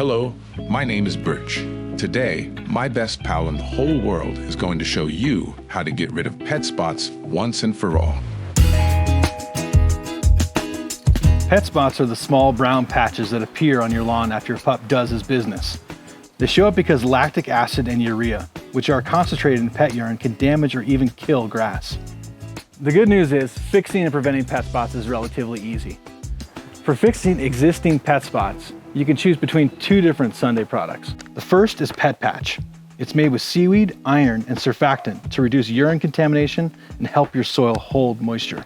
Hello, my name is Birch. Today, my best pal in the whole world is going to show you how to get rid of pet spots once and for all. Pet spots are the small brown patches that appear on your lawn after your pup does his business. They show up because lactic acid and urea, which are concentrated in pet urine, can damage or even kill grass. The good news is fixing and preventing pet spots is relatively easy. For fixing existing pet spots, you can choose between two different Sunday products. The first is Pet Patch. It's made with seaweed, iron, and surfactant to reduce urine contamination and help your soil hold moisture.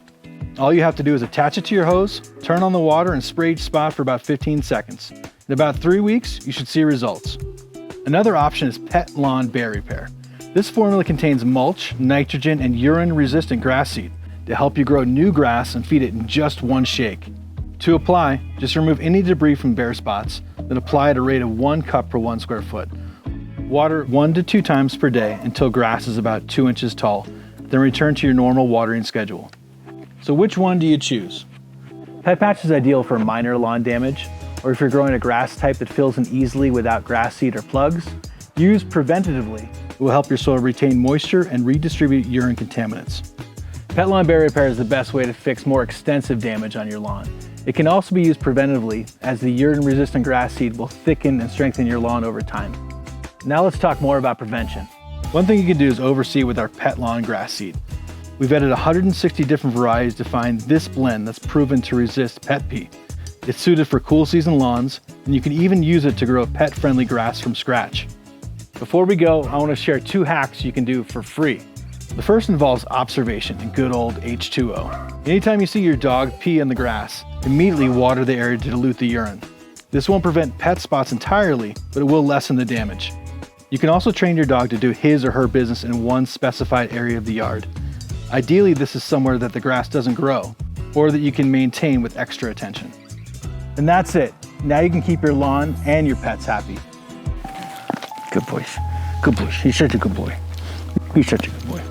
All you have to do is attach it to your hose, turn on the water, and spray each spot for about 15 seconds. In about 3 weeks, you should see results. Another option is Pet Lawn Bear Repair. This formula contains mulch, nitrogen, and urine-resistant grass seed to help you grow new grass and feed it in just one shake. To apply, just remove any debris from bare spots, then apply at a rate of 1 cup per 1 square foot. Water 1 to 2 times per day until grass is about 2 inches tall, then return to your normal watering schedule. So which one do you choose? Pet Patch is ideal for minor lawn damage, or if you're growing a grass type that fills in easily without grass seed or plugs. Used preventatively, it will help your soil retain moisture and redistribute urine contaminants. Pet Lawn Bear Repair is the best way to fix more extensive damage on your lawn. It can also be used preventatively, as the urine-resistant grass seed will thicken and strengthen your lawn over time. Now let's talk more about prevention. One thing you can do is oversee with our Pet Lawn Grass Seed. We've added 160 different varieties to find this blend that's proven to resist pet pee. It's suited for cool season lawns, and you can even use it to grow pet-friendly grass from scratch. Before we go, I want to share 2 hacks you can do for free. The first involves observation and good old H2O. Anytime you see your dog pee on the grass, immediately water the area to dilute the urine. This won't prevent pet spots entirely, but it will lessen the damage. You can also train your dog to do his or her business in one specified area of the yard. Ideally, this is somewhere that the grass doesn't grow, or that you can maintain with extra attention. And that's it. Now you can keep your lawn and your pets happy. Good boys. Good boys. He's such a good boy. He's such a good boy.